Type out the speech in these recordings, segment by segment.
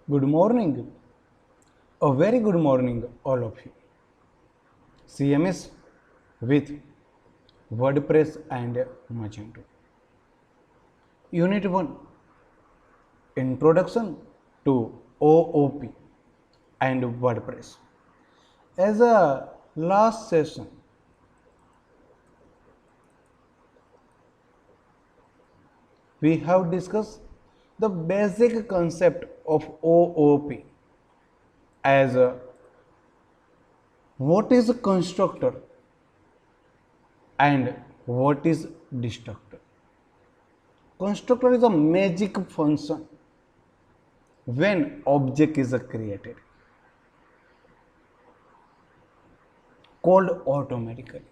Good morning. A very good morning, all of you. CMS with WordPress and Magento. Unit 1 Introduction to OOP and WordPress. As a last session, we have discussed the basic concept of OOP as what is a constructor and what is destructor. Constructor is a magic function when object is created, called automatically.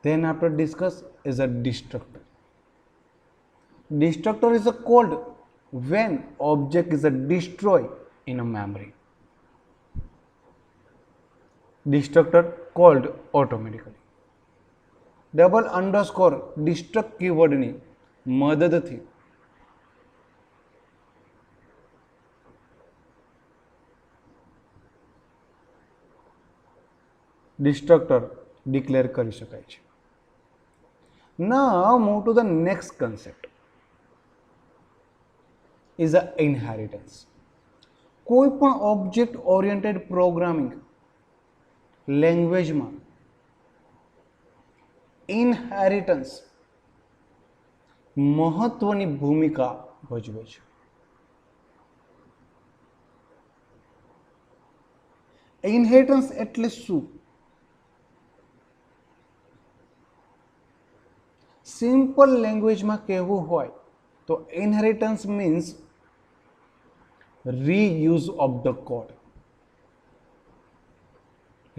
Then after discuss is a destructor. Destructor is a called when object is a destroyed in a memory. Destructor called automatically. Double underscore destruct કીવર્ડની મદદથી destructor declare કરી શકાય છે. Now move to the next concept is a inheritance. કોઈ પણ object oriented programming લેંગ્વેજમાં inheritance મહત્વની ભૂમિકા ભજવે છે. ઇનહેરિટન્સ એટલે શું? સિમ્પલ લેંગ્વેજમાં કહેવું હોય તો inheritance means reuse of the code.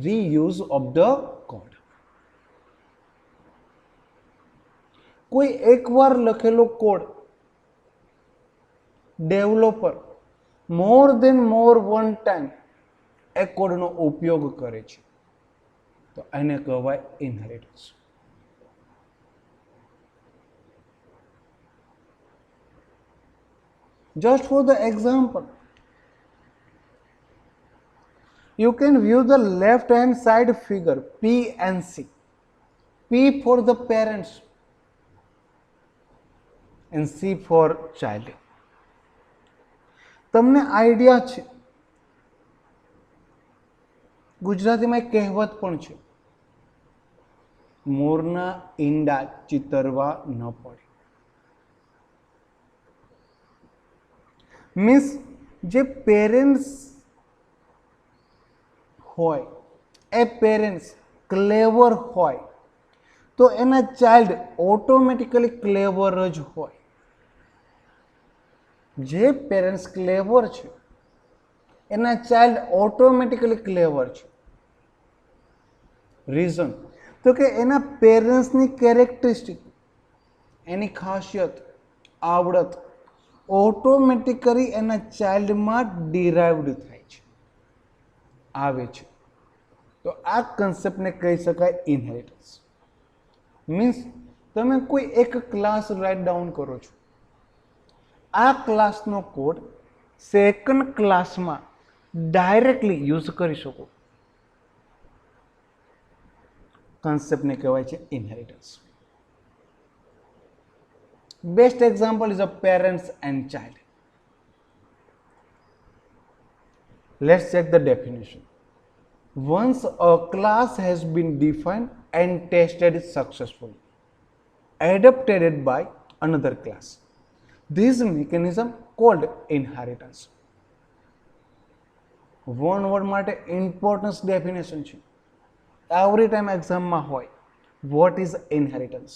Reuse of the code. કોઈ એકવાર લખેલો કોડ ડેવલપર મોર વન ટાઈમ એ કોડનો ઉપયોગ કરે છે તો એને કહેવાય inheritance. Just for the example, you can view the left hand side figure P and C. P for the parents and C for child. તમને આઈડિયા છે, ગુજરાતીમાં એક કહેવત પણ છે, મોરના ઈંડા ચિતરવા ન પડે. મીન્સ જે પેરેન્ટ્સ હોય એ પેરેન્ટ્સ ક્લેવર હોય તો એના ચાઇલ્ડ ઓટોમેટિકલી ક્લેવર જ હોય. જે પેરેન્ટ્સ ક્લેવર છે એના ચાઇલ્ડ ઓટોમેટિકલી ક્લેવર છે. રીઝન તો કે એના પેરેન્ટ્સની કેરેક્ટરિસ્ટિક, એની ખાસિયત, આવડત ઓટોમેટિકલી એના ચાઇલ્ડમાં ડિરાઇવડ થાય છે, આવે છે. તો આ કન્સેપ્ટને કહી શકાય ઇનહેરિટન્સ. મીન્સ તમે કોઈ એક ક્લાસ રાઇટ ડાઉન કરો છો, આ ક્લાસનો કોડ સેકન્ડ ક્લાસમાં ડાયરેક્ટલી યુઝ કરી શકો. કન્સેપ્ટને કહેવાય છે inheritance. Best example is of parents and child. Let's check the definition. Once a class has been defined and tested successfully, adapted by another class, this mechanism called inheritance. One word માટે importance definition છે. Every time exam માં હોય, what is inheritance?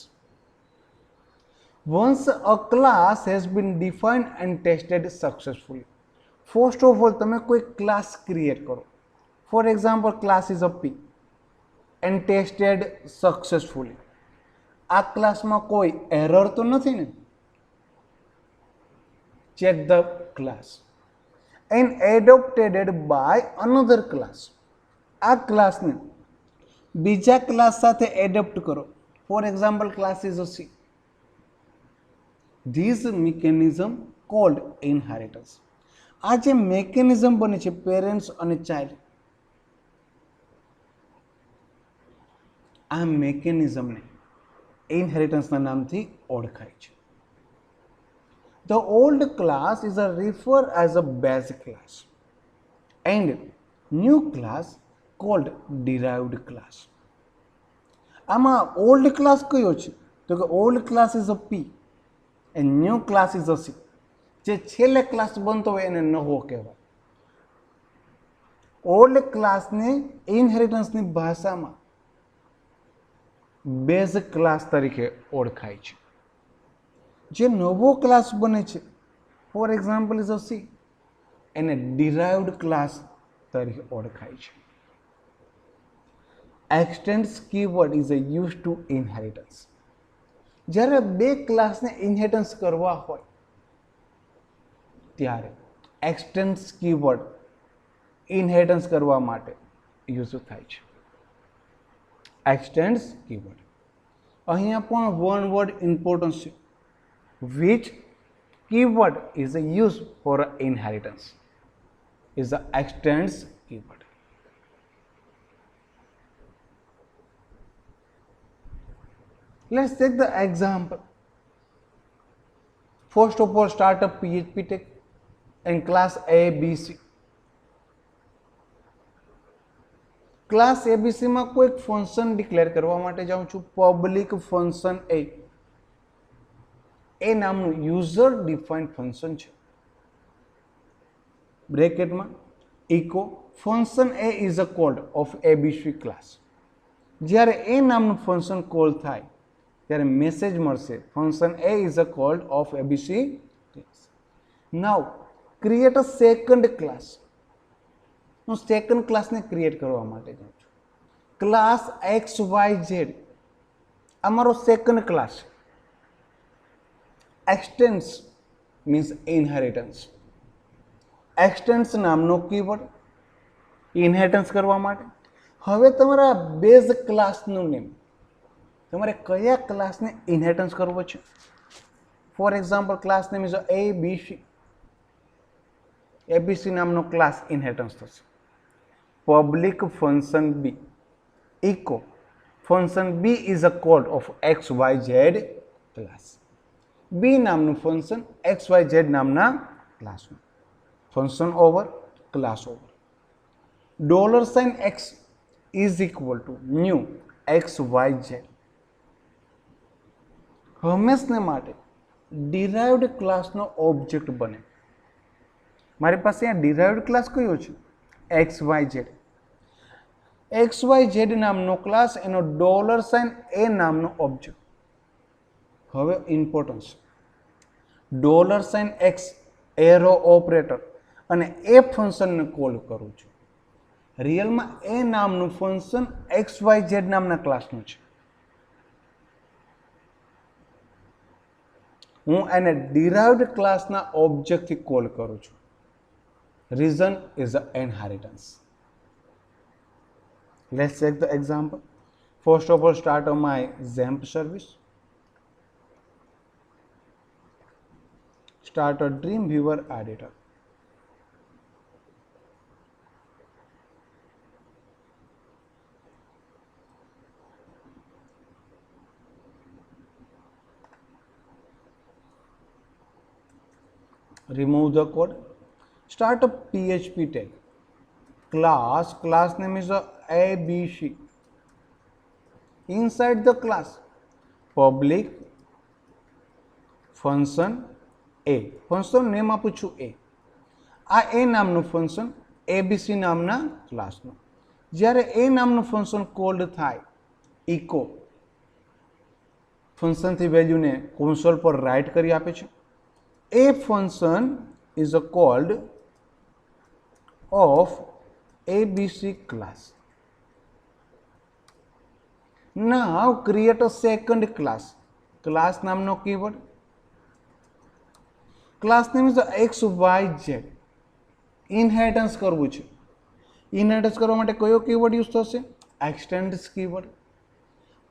Once a class has been defined and tested successfully. First of all, તમે કોઈ class create કરો. For example, class is a P and tested successfully. આ ક્લાસમાં કોઈ error તો નથી ને? Check the class. And adopted by another class. આ ક્લાસને બીજા ક્લાસ સાથે એડપ્ટ કરો. For example, class is a C. This mechanism cold inheritance. આ જે મેકેનિઝમ બને છે પેરેન્ટ્સ અને ચાઇલ્ડ, આ મેકેનિઝમને ઇનહેરિટન્સના નામથી ઓળખાય છે. The old class is a refer as a basic class and new class called derived class. આમાં ઓલ્ડ ક્લાસ કયો છે? તો કે old class is a P and new class is a C. જે છેલ્લે ક્લાસ બનતો હોય એને નવો કહેવાય. ઓલ્ડ ક્લાસને ઇનહેરિટન્સની ભાષામાં બેઝ ક્લાસ તરીકે ઓળખાય છે. જે નવો ક્લાસ બને છે, for example is a C, એને ડિરાઇવ્ડ ક્લાસ તરીકે ઓળખાય છે. Extends keyword is a use to inheritance. જ્યારે બે ક્લાસને ઇનહેરિટન્સ કરવા હોય ત્યારે એક્સટેન્ડ્સ કીવર્ડ ઇનહેરિટન્સ કરવા માટે યુઝ થાય છે. એક્સટેન્ડ્સ કીવર્ડ અહીંયા પણ વન વર્ડ ઇમ્પોર્ટન્સ છે. Which keyword is used for inheritance? Is the extends keyword. Let's take the example. First of all, start a PHP tag in class ABC. Class એબીસીમાં કોઈ function declare કરવા માટે જાઉં છું. Public function એ નામનું user defined function છે. બ્રેકેટમાં echo function A is a code of ABC class. જ્યારે એ નામનું ફંક્શન કોલ થાય ત્યારે મેસેજ મળશે function A is a code of ABC class. Now create a second class. હું second ક્લાસને ક્રિએટ કરવા માટે જાઉં છું. ક્લાસ XYZ આ મારો સેકન્ડ ક્લાસ છે. એક્સટેન્સ મીન્સ ઇનહેરિટન્સ. એક્સટેન્સ નામનો કીવર્ડ ઇનહેરિટન્સ કરવા માટે. હવે તમારા બેઝ ક્લાસનું નેમ, તમારે કયા ક્લાસને ઇનહેરિટન્સ કરવો છે? For example class name is ABC. ABC નામનો ક્લાસ ઇનહેરિટન્સ થશે. Public function B echo function B is a code of XYZ class. B નામનું ફંક્શન XYZ નામના ક્લાસનું. Function over class over. $x is equal to new XYZ. હંમેશને માટે derived ક્લાસનો object બને. મારી પાસે અહીંયા ડિરાઇવ્ડ ક્લાસ કયો છે? XYZ. XYZ નામનો ક્લાસ, એનો $એ નામનો ઓબ્જેક્ટ. હવે ઇમ્પોર્ટન્સ, $x એરો ઓપરેટર અને એ ફંક્શનને કોલ કરું છું. રિયલમાં એ નામનું ફંક્શન XYZ નામના ક્લાસનું છે. હું એને ડિરાઇવ્ડ ક્લાસના ઓબ્જેક્ટથી કોલ કરું છું. Reason is a inheritance. Let's check the example. First of all, start on my XAMPP service. Start a Dreamweaver editor. Remove the code. Start a PHP tag. Class name is ABC. Inside the class, public function A. Function name આપું છું A. આ A નામનું function ABC નામના ક્લાસનું. જ્યારે A નામનું function cold થાય, eco ફંક્શનથી વેલ્યુને console પર રાઇટ કરી આપે છે. A function is a called of ABC class. Now create a second class. Class નામનો keyword. Class name is XYZ. Inheritance કરવું છે. ઇનહેરિટન્સ કરવા માટે કયો કીવર્ડ યુઝ થશે? એક્સટેન્ડ્સ કીવર્ડ.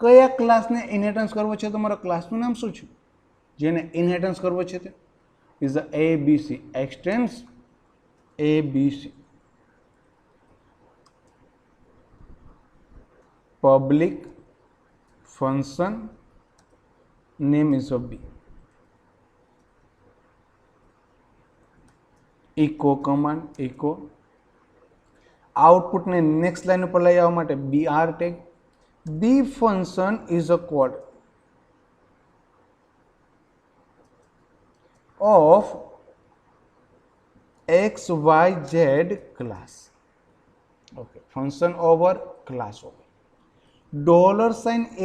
કયા ક્લાસને ઇનહેરિટન્સ કરવો છે? તમારા ક્લાસનું નામ શું છે જેને ઇનહેરિટન્સ કરવો છે તે? is a ABC, extends ABC. Public function name is a B. Echo command, echo. Output ने next line पर લઈ આવવા માટે BR tag. B function is a code of XYZ class. Okay, function over class over.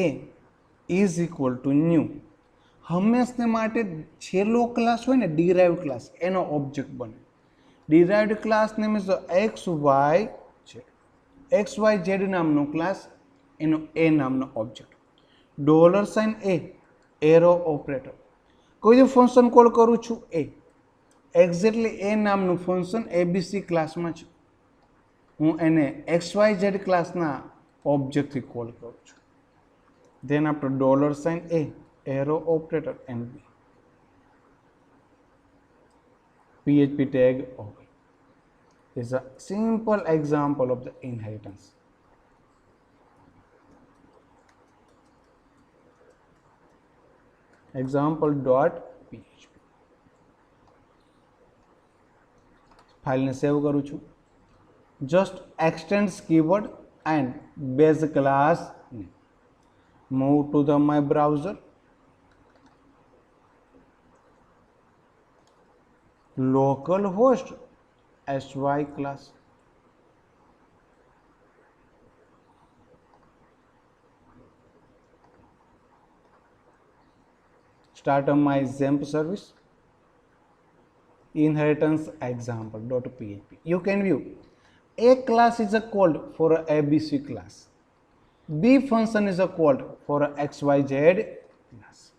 $a is equal to new. હંમેશને માટે છેલ્લો class હોય ને derived class એનો ઓબ્જેક્ટ બને. Derived class name is XYZ નામનો ક્લાસ, એનો એ નામનો ઓબ્જેક્ટ. $a arrow operator. કોઈ જો ફંક્શન કોલ કરું છું એ એક્ઝેક્ટલી એ નામનું ફંક્શન એબીસી ક્લાસમાં છે, હું એને XYZ ક્લાસના ઓબ્જેક્ટથી કોલ કરું છું. Than after $a arrow operator and B. PHP tag over is a simple example of the inheritance. Example.php. File ને સેવ કરું છું. Just extends keyword and base class name. Move to the my browser. Localhost sy class. Start my XAMPP service. Inheritance example.php. You can view a class is a called for a ABC class. B function is a called for a XYZ class.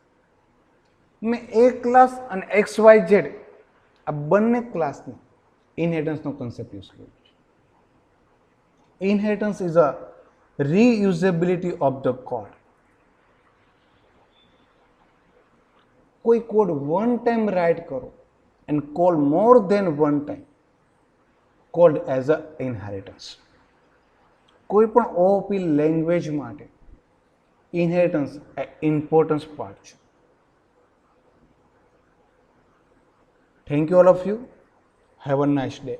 मैं A class and XYZ આ બંને ક્લાસની ઇનહેરિટન્સનો concept use કર્યો છે. Inheritance is a reusability of the code. કોઈ code one time write કરો and call more than one time called as a inheritance. કોઈ પણ ઓઓપી લેંગ્વેજ માટે ઇનહેરિટન્સ એ ઇમ્પોર્ટન્સ પાર્ટ છે. Thank you all of you. Have a nice day.